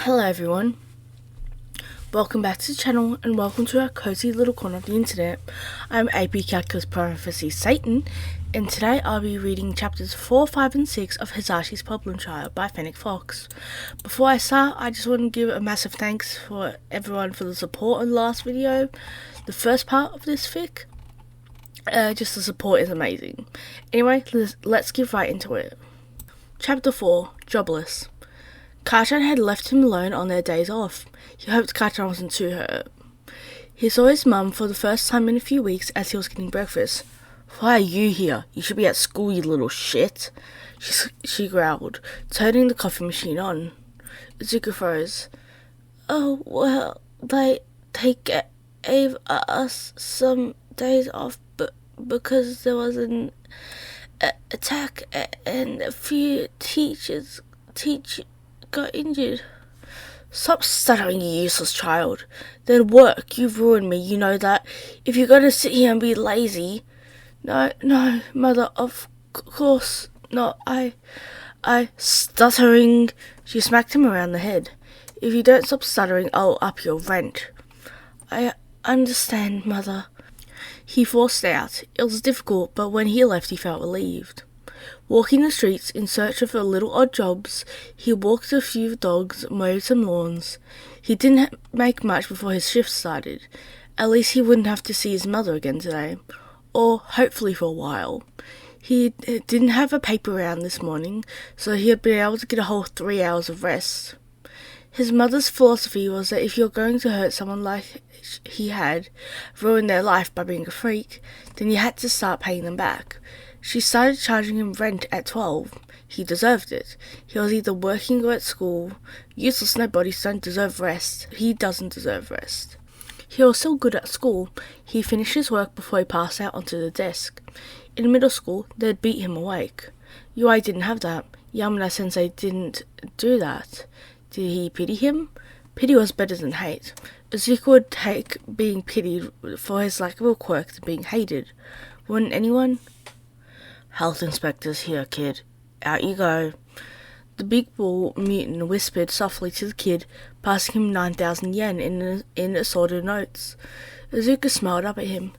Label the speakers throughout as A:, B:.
A: Hello everyone, welcome back to the channel and welcome to our cozy little corner of the internet. I'm AP Calculus Parentheses Satan, and today I'll be reading chapters 4, 5 and 6 of Hizashi's Problem Child by Fennec Fox. Before I start, I just want to give a massive thanks for everyone for the support in the last video. The first part of this fic, just the support is amazing. Anyway, let's get right into it. Chapter 4, Jobless. Kachan had left him alone on their days off. He hoped Kachan wasn't too hurt. He saw his mum for the first time in a few weeks as he was getting breakfast. "Why are you here? You should be at school, you little shit," she growled, turning the coffee machine on. Izuku froze. "Oh, well, they gave us some days off because there was an attack and a few teachers got injured." "Stop stuttering, you useless child. Then work. You've ruined me, you know that. If you're going to sit here and be lazy..." No, mother, of course not. I... Stuttering. She smacked him around the head. "If you don't stop stuttering, I'll up your rent." "I understand, mother." He forced out. It was difficult, but when he left, he felt relieved. Walking the streets in search of little odd jobs, he walked a few dogs, mowed some lawns. He didn't make much before his shift started. At least he wouldn't have to see his mother again today. Or, hopefully for a while. He didn't have a paper round this morning, so he had been able to get a whole 3 hours of rest. His mother's philosophy was that if you're going to hurt someone like he had, ruin their life by being a freak, then you had to start paying them back. She started charging him rent at 12. He deserved it. He was either working or at school. Useless nobodies don't deserve rest. He doesn't deserve rest. He was still good at school. He finished his work before he passed out onto the desk. In middle school, they'd beat him awake. UI didn't have that. Yamada-sensei didn't do that. Did he pity him? Pity was better than hate. Izuku would take being pitied for his likable quirk than being hated. Wouldn't anyone? "Health inspector's here, kid. Out you go." The big bull mutant whispered softly to the kid, passing him 9,000 yen in assorted notes. Izuku smiled up at him.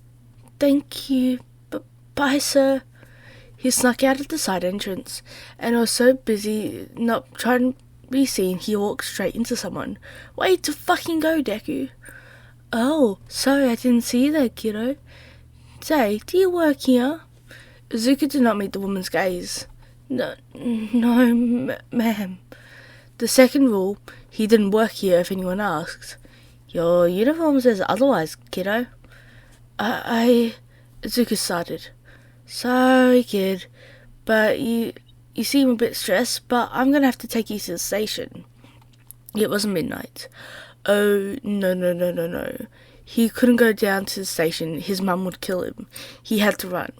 A: "Thank you. Bye, sir." He snuck out of the side entrance, and was so busy not trying to be seen, he walked straight into someone. "Way to fucking go, Deku." "Oh, sorry, I didn't see you there, kiddo. Say, do you work here?" Izuku did not meet the woman's gaze. No, ma'am." The second rule, he didn't work here if anyone asked. "Your uniform says otherwise, kiddo." Izuku started. "Sorry, kid, but you seem a bit stressed, but I'm gonna have to take you to the station." It was midnight. Oh, no. He couldn't go down to the station. His mum would kill him. He had to run.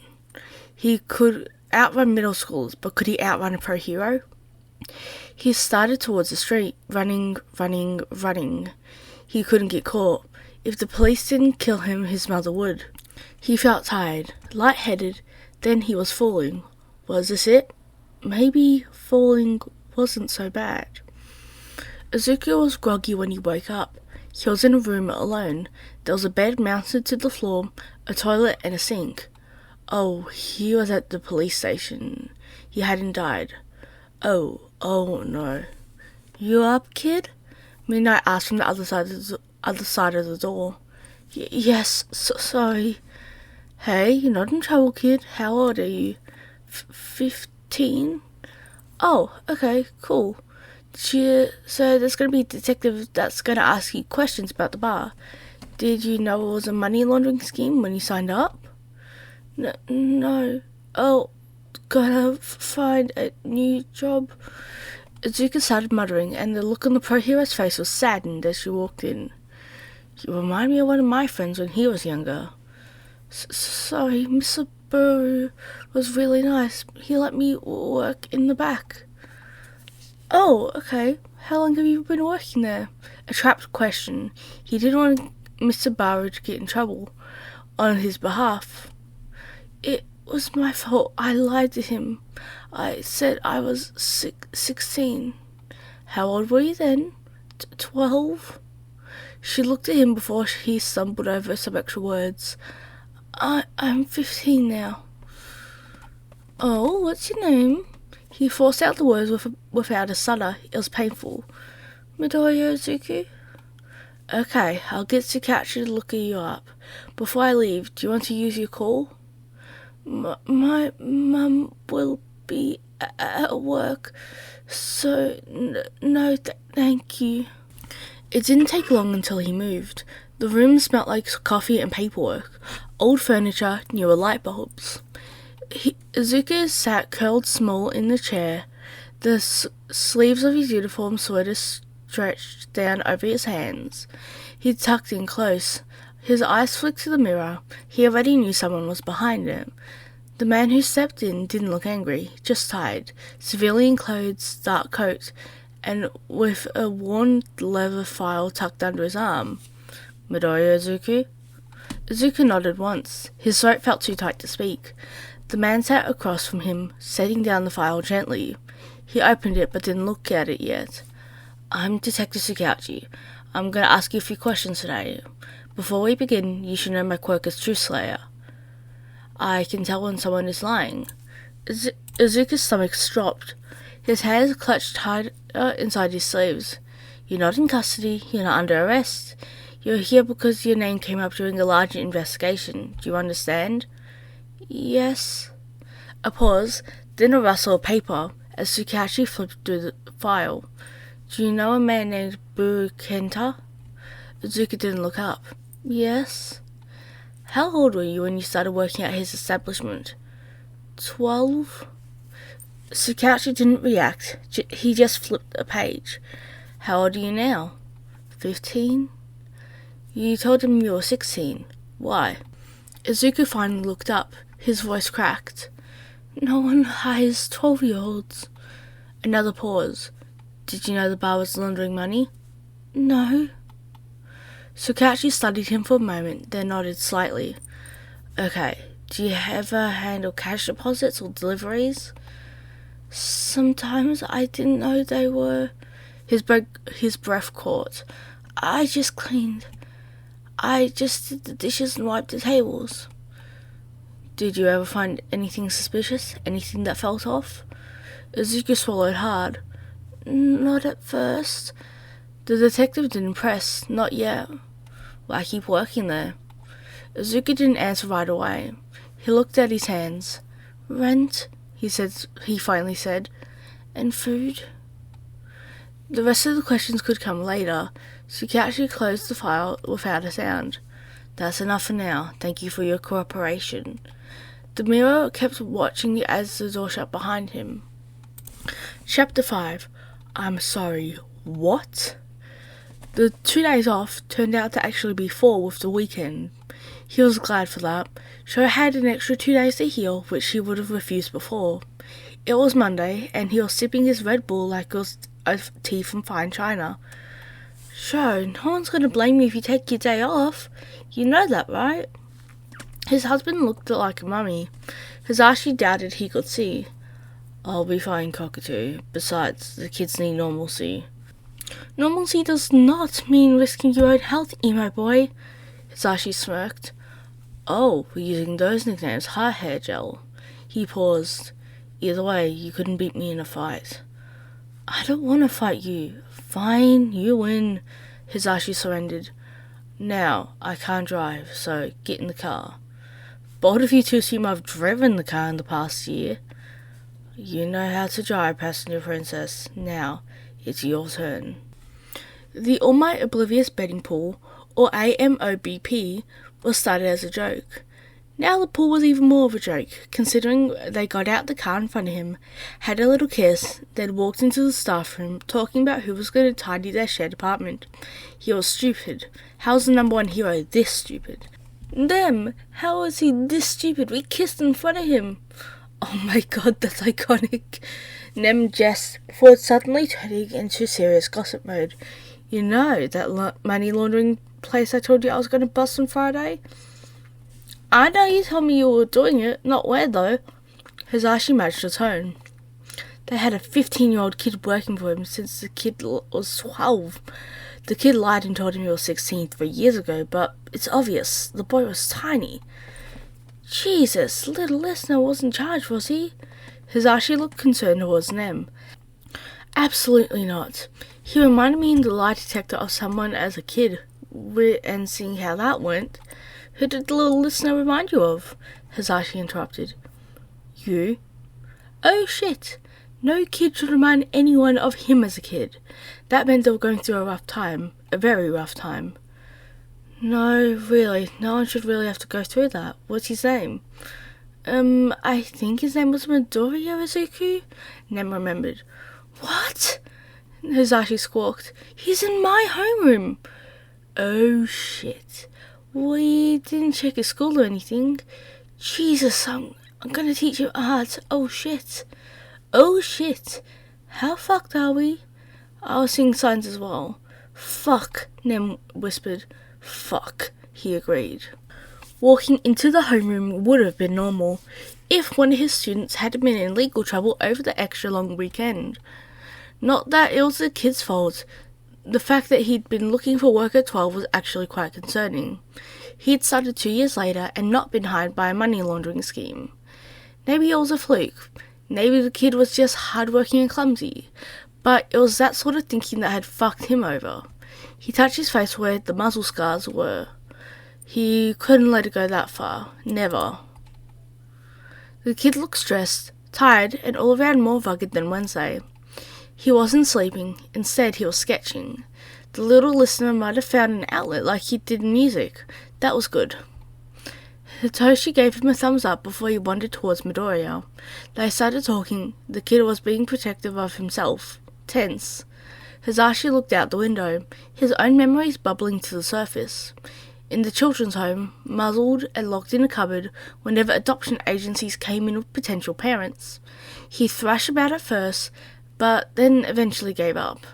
A: He could outrun middle schoolers, but could he outrun a pro hero? He started towards the street, running. He couldn't get caught. If the police didn't kill him, his mother would. He felt tired, lightheaded, then he was falling. Was this it? Maybe falling wasn't so bad. Izuku was groggy when he woke up. He was in a room alone. There was a bed mounted to the floor, a toilet and a sink. Oh, he was at the police station. He hadn't died. Oh no. "You up, kid?" Midnight asked from the other side of the door. Yes, sorry." "Hey, you're not in trouble, kid. How old are you?" 15. "Oh, okay, cool. So there's going to be a detective that's going to ask you questions about the bar. Did you know it was a money laundering scheme when you signed up?" No. "Oh, gotta find a new job." Izuku started muttering, and the look on the pro hero's face was saddened as she walked in. "You remind me of one of my friends when he was younger." Sorry, Mr. Burrow was really nice. He let me work in the back." "Oh, okay. How long have you been working there?" A trapped question. He didn't want Mr. Burrow to get in trouble on his behalf. "It was my fault. I lied to him. I said I was 16. How old were you then?" 12? She looked at him before he stumbled over some extra words. I'm 15 now. Oh, what's your name? He forced out the words without a stutter. It was painful. Midoriya Izuku? Okay, I'll get Hizashi to look you up. Before I leave, do you want to use your call? My mum will be at work, so no, thank you. It didn't take long until he moved. The room smelt like coffee and paperwork, old furniture, newer light bulbs. Izuku sat curled small in the chair, the sleeves of his uniform sweater stretched down over his hands. He tucked in close. His eyes flicked to the mirror. He already knew someone was behind him. The man who stepped in didn't look angry, just tired, civilian clothes, dark coat, and with a worn leather file tucked under his arm. Midoriya Izuku? Izuku nodded once. His throat felt too tight to speak. The man sat across from him, setting down the file gently. He opened it but didn't look at it yet. I'm Detective Hizashi. I'm going to ask you a few questions today. Before we begin, you should know my quirk is Truth Slayer. I can tell when someone is lying. Izuku's stomach dropped. His hands clutched tight inside his sleeves. You're not in custody. You're not under arrest. You're here because your name came up during a larger investigation. Do you understand? Yes. A pause, then a rustle of paper as Hizashi flipped through the file. Do you know a man named Kenta? Izuku didn't look up. Yes. How old were you when you started working at his establishment? 12. Hizashi didn't react. He just flipped a page. How old are you now? 15. You told him you were 16. Why? Izuku finally looked up. His voice cracked. No one hires 12-year-olds. Another pause. Did you know the bar was laundering money? No. Hizashi studied him for a moment, then nodded slightly. Okay, do you ever handle cash deposits or deliveries? Sometimes. I didn't know they were... His breath caught. I just cleaned. I just did the dishes and wiped the tables. Did you ever find anything suspicious? Anything that felt off? Izuku swallowed hard. Not at first. The detective didn't press. Not yet. Why keep working there? Izuku didn't answer right away. He looked at his hands. Rent, he finally said. And food? The rest of the questions could come later. Hizashi closed the file without a sound. That's enough for now. Thank you for your cooperation. The mirror kept watching as the door shut behind him. Chapter 5. I'm sorry. What? The 2 days off turned out to actually be 4 with the weekend. He was glad for that. Sho had an extra 2 days to heal, which he would have refused before. It was Monday, and he was sipping his Red Bull like it was a tea from fine china. Sho, no one's going to blame you if you take your day off. You know that, right? His husband looked like a mummy. Hizashi doubted he could see. I'll be fine, cockatoo. Besides, the kids need normalcy. Normalcy does not mean risking your own health, emo boy. Hizashi smirked. Oh, we're using those nicknames, huh, hair gel? He paused. Either way, you couldn't beat me in a fight. I don't want to fight you. Fine, you win. Hizashi surrendered. Now, I can't drive, so get in the car. Bold of you to assume I've driven the car in the past year. You know how to drive, passenger princess. Now, it's your turn. The All Might Oblivious Betting Pool, or AMOBP, was started as a joke. Now the pool was even more of a joke, considering they got out the car in front of him, had a little kiss, then walked into the staff room, talking about who was going to tidy their shared apartment. He was stupid. How was the number one hero this stupid? Them! How was he this stupid? We kissed in front of him. Oh my god, that's iconic. Nem jest before suddenly turning into serious gossip mode. You know, that money laundering place I told you I was going to bust on Friday? I know you told me you were doing it, not where though. Hizashi matched the tone. They had a 15-year-old kid working for him since the kid was 12. The kid lied and told him he was 16 3 years ago, but it's obvious, the boy was tiny. Jesus, little listener wasn't charged, was he? Hizashi looked concerned towards Nem. Absolutely not. He reminded me in the lie detector of someone as a kid, and seeing how that went. Who did the little listener remind you of? Hizashi interrupted. You? Oh shit! No kid should remind anyone of him as a kid. That meant they were going through a rough time. A very rough time. No, really, no one should really have to go through that. What's his name? I think his name was Midoriya Izuku? Nem remembered. What? Hizashi squawked. He's in my homeroom! Oh shit. We didn't check his school or anything. Jesus, I'm gonna teach him art. Oh shit. Oh shit. How fucked are we? I was seeing signs as well. Fuck, Nem whispered. Fuck, he agreed. Walking into the homeroom would have been normal if one of his students had been in legal trouble over the extra long weekend. Not that it was the kid's fault. The fact that he'd been looking for work at 12 was actually quite concerning. He'd started 2 years later and not been hired by a money laundering scheme. Maybe it was a fluke. Maybe the kid was just hardworking and clumsy. But it was that sort of thinking that had fucked him over. He touched his face where the muzzle scars were. He couldn't let it go that far. Never. The kid looked stressed, tired, and all around more rugged than Wednesday. He wasn't sleeping. Instead, he was sketching. The little listener might have found an outlet like he did in music. That was good. Hitoshi gave him a thumbs up before he wandered towards Midoriya. They started talking. The kid was being protective of himself. Tense. Hizashi looked out the window, his own memories bubbling to the surface. In the children's home, muzzled and locked in a cupboard whenever adoption agencies came in with potential parents. He thrashed about at first, but then eventually gave up.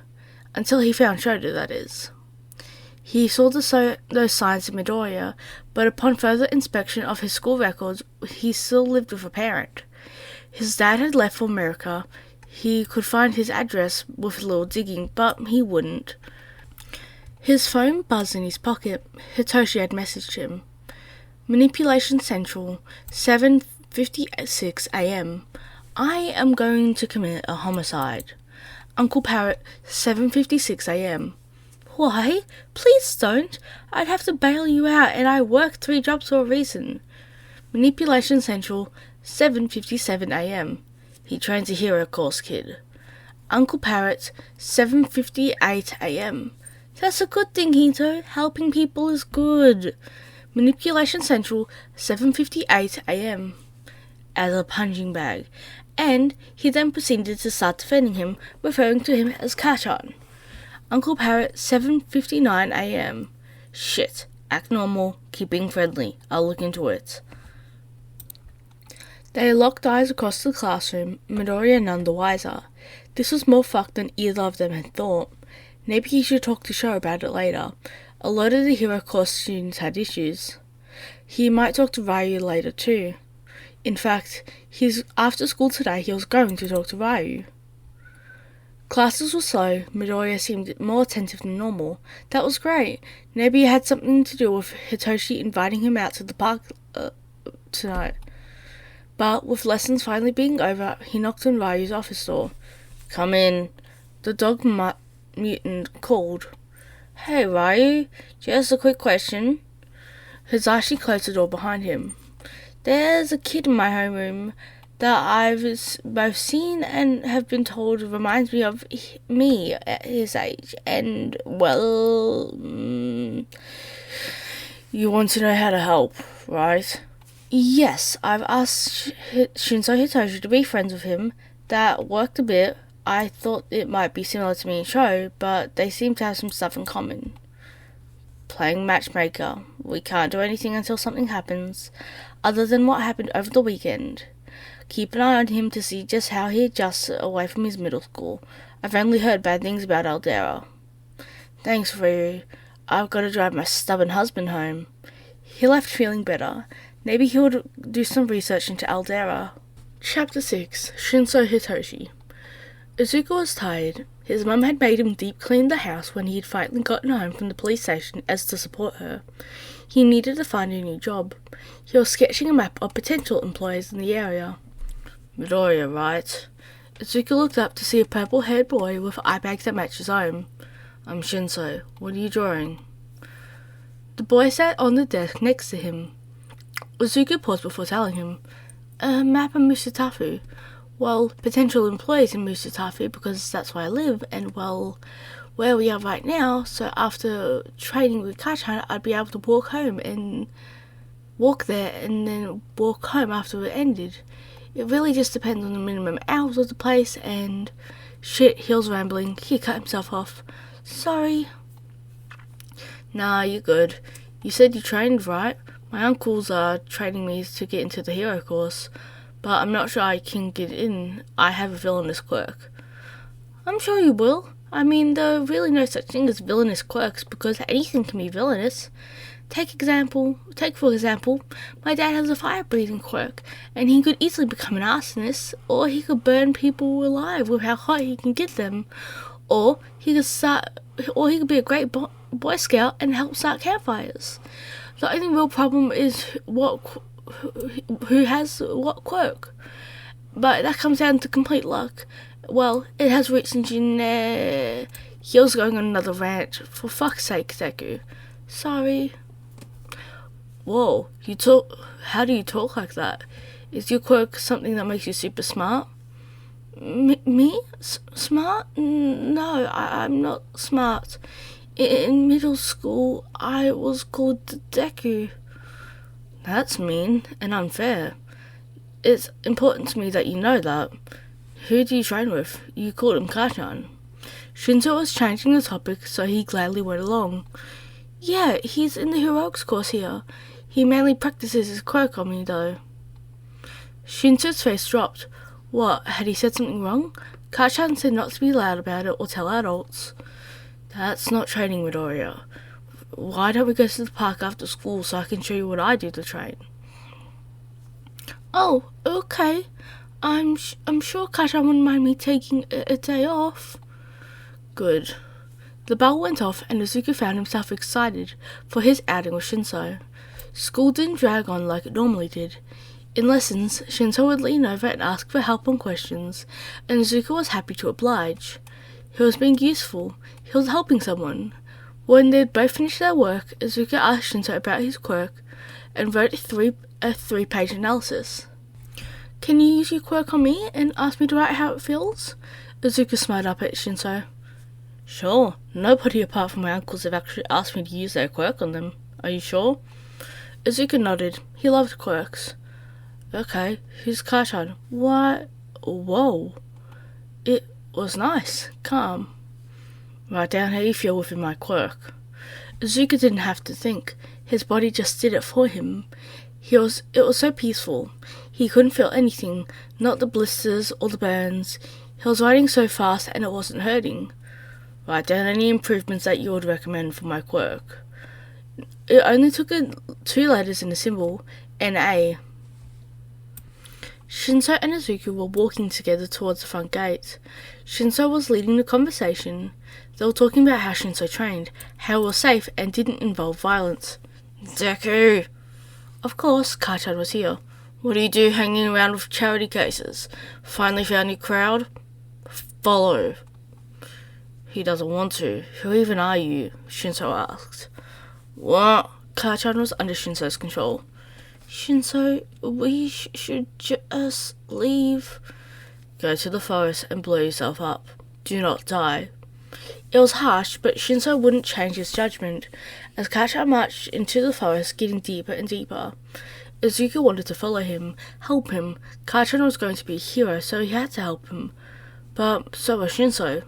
A: Until he found Shoto, that is. He saw those signs in Midoriya, but upon further inspection of his school records, he still lived with a parent. His dad had left for America. He could find his address with a little digging, but he wouldn't. His phone buzzed in his pocket. Hitoshi had messaged him. Manipulation Central, 7:56 a.m. I am going to commit a homicide. Uncle Parrot, 7:56 a.m. Why? Please don't. I'd have to bail you out, and I work 3 jobs for a reason. Manipulation Central, 7:57 a.m. He trains a hero course, kid. Uncle Parrot, 7:58 a.m. That's a good thing, Hito. Helping people is good. Manipulation Central, 7:58 a.m. As a punching bag. And he then proceeded to start defending him, referring to him as Kachan. Uncle Parrot, 7:59 a.m. Shit. Act normal. Keep being friendly. I'll look into it. They locked eyes across the classroom, Midoriya none the wiser. This was more fucked than either of them had thought. Maybe he should talk to Sho about it later. A lot of the hero course students had issues. He might talk to Ryu later too. In fact, after school today he was going to talk to Ryu. Classes were slow. Midoriya seemed more attentive than normal. That was great. Maybe it had something to do with Hitoshi inviting him out to the park tonight. But with lessons finally being over, he knocked on Ryu's office door. Come in. The dog mutant called. Hey Ryu, just a quick question. Hizashi closed the door behind him. There's a kid in my homeroom that I've both seen and have been told reminds me of me at his age. And, well, you want to know how to help, right? Yes, I've asked Shinso Hitoshi to be friends with him. That worked a bit. I thought it might be similar to me and Sho, but they seem to have some stuff in common. Playing matchmaker. We can't do anything until something happens, other than what happened over the weekend. Keep an eye on him to see just how he adjusts away from his middle school. I've only heard bad things about Aldera. Thanks, Ryu. I've got to drive my stubborn husband home. He left feeling better. Maybe he would do some research into Aldera. Chapter 6. Shinso Hitoshi. Izuku was tired. His mum had made him deep clean the house when he had finally gotten home from the police station as to support her. He needed to find a new job. He was sketching a map of potential employers in the area. Midoriya, right? Izuku looked up to see a purple-haired boy with eye bags that matched his own. I'm Shinso. What are you drawing? The boy sat on the desk next to him. Izuku paused before telling him. A map of Musatafu. Well, potential employees in Musatafu because that's where I live, and well, where we are right now, so after training with Kachan, I'd be able to walk there and then walk home after it ended. It really just depends on the minimum hours of the place, and shit, he was rambling. He cut himself off. Sorry. Nah, you're good. You said you trained, right? My uncles are training me to get into the hero course, but I'm not sure I can get in. I have a villainous quirk. I'm sure you will. I mean, there are really no such thing as villainous quirks because anything can be villainous. Take for example, my dad has a fire-breathing quirk, and he could easily become an arsonist, or he could burn people alive with how hot he can get them, or he could be a great Boy Scout and help start campfires. The only real problem is who has what quirk, but that comes down to complete luck. Well, it has reached engineer. He was going on another rant. For fuck's sake, Deku. Sorry. Whoa, how do you talk like that? Is your quirk something that makes you super smart? Me? Smart? No, I'm not smart. In middle school, I was called Deku. That's mean and unfair. It's important to me that you know that. Who do you train with? You called him Kachan. Shinso was changing the topic, so he gladly went along. Yeah, he's in the heroics course here. He mainly practices his quirk on me, though. Shinso's face dropped. What, had he said something wrong? Kachan said not to be loud about it or tell adults. That's not training, Midoriya. Why don't we go to the park after school so I can show you what I do to train? Oh, okay. I'm sure Kachan wouldn't mind me taking a day off. Good. The bell went off and Izuku found himself excited for his outing with Shinso. School didn't drag on like it normally did. In lessons, Shinso would lean over and ask for help on questions, and Izuku was happy to oblige. He was being useful. He was helping someone. When they'd both finished their work, Izuku asked Shinso about his quirk and wrote a three-page analysis. Can you use your quirk on me and ask me to write how it feels? Izuku smiled up at Shinso. Sure. Nobody apart from my uncles have actually asked me to use their quirk on them. Are you sure? Izuku nodded. He loved quirks. Okay, who's Kachan? What? Whoa. It was nice. Calm. Write down how you feel within my quirk. Izuku didn't have to think. His body just did it for him. It was so peaceful. He couldn't feel anything, not the blisters or the burns. He was writing so fast and it wasn't hurting. Write down any improvements that you would recommend for my quirk. It only took 2 letters and a symbol, an A. Shinso and Izuku were walking together towards the front gate. Shinso was leading the conversation. They were talking about how Shinso trained, how it was safe and didn't involve violence. Deku! Of course, Kachan was here. What do you do hanging around with charity cases? Finally found your crowd? Follow. He doesn't want to. Who even are you? Shinso asked. What? Kachan was under Shinso's control. Shinso, we should just leave. Go to the forest and blow yourself up. Do not die. It was harsh, but Shinso wouldn't change his judgment. As Kachan marched into the forest, getting deeper and deeper, Izuku wanted to follow him, help him. Kachan was going to be a hero, so he had to help him. But so was Shinso.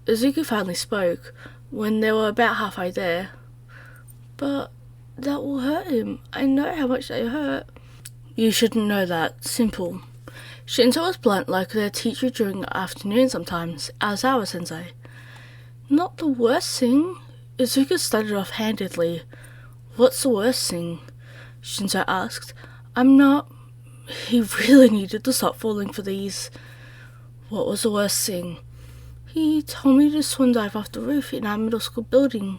A: Izuku finally spoke, when they were about halfway there. But that will hurt him. I know how much they hurt. You shouldn't know that. Simple. Shinso was blunt like their teacher during the afternoon sometimes, Aizawa-sensei. Not the worst thing. Izuku started off-handedly. What's the worst thing? Shinso asked. I'm not... He really needed to stop falling for these. What was the worst thing? He told me to swim dive off the roof in our middle school building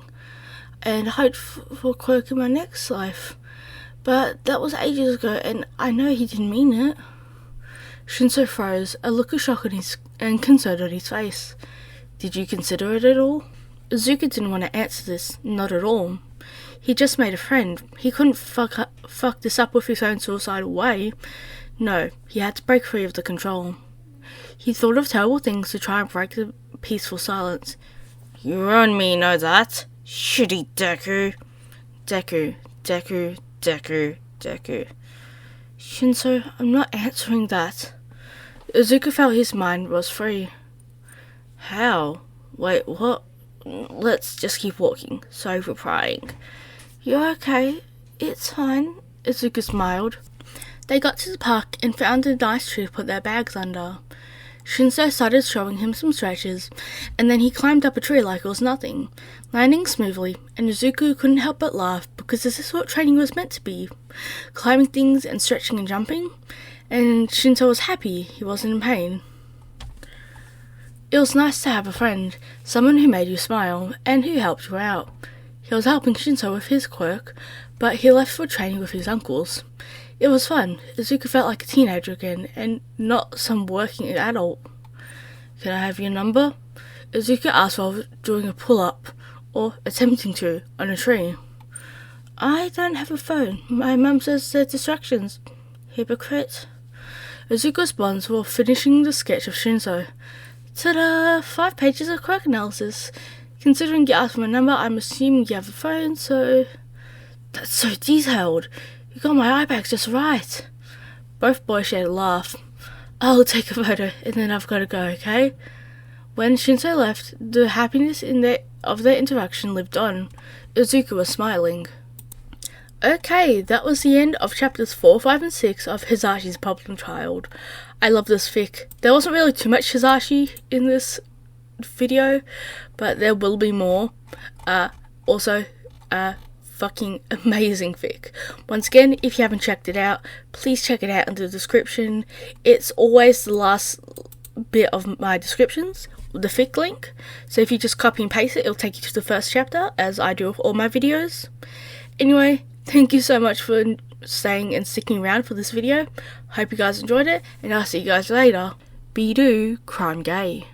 A: and hope for a quirk in my next life. But that was ages ago, and I know he didn't mean it. Shinso froze, a look of shock and concern on his face. Did you consider it at all? Izuku didn't want to answer this, not at all. He just made a friend. He couldn't fuck this up with his own suicidal way. No, he had to break free of the control. He thought of terrible things to try and break the peaceful silence. You and me know that. Shitty Deku. Deku. Shinso, I'm not answering that. Izuku felt his mind was free. How? Wait, what? Let's just keep walking. Sorry for prying. You're okay. It's fine. Izuku smiled. They got to the park and found a nice tree to put their bags under. Shinso started showing him some stretches, and then he climbed up a tree like it was nothing, landing smoothly, and Izuku couldn't help but laugh because this is what training was meant to be, climbing things and stretching and jumping, and Shinso was happy he wasn't in pain. It was nice to have a friend, someone who made you smile, and who helped you out. He was helping Shinso with his quirk, but he left for training with his uncles. It was fun. Izuku felt like a teenager again, and not some working adult. Can I have your number? Izuku asked while doing a pull-up, or attempting to, on a tree. I don't have a phone. My mum says they're distractions. Hypocrite. Izuku's bonds were finishing the sketch of Shinso. Ta-da! 5 pages of quirk analysis. Considering you asked for my number, I'm assuming you have a phone, so... That's so detailed. You got my eye bags just right. Both boys shared a laugh. I'll take a photo, and then I've got to go, okay? When Shinso left, the happiness of their interaction lived on. Izuku was smiling. Okay, that was the end of chapters 4, 5, and 6 of Hizashi's Problem Child. I love this fic. There wasn't really too much Hizashi in this video, but there will be more. Also, fucking amazing fic. Once again, if you haven't checked it out, please check it out in the description. It's always the last bit of my descriptions, the fic link. So if you just copy and paste it, it'll take you to the first chapter, as I do with all my videos. Anyway, thank you so much for staying and sticking around for this video. Hope you guys enjoyed it, and I'll see you guys later. Be do, crime gay.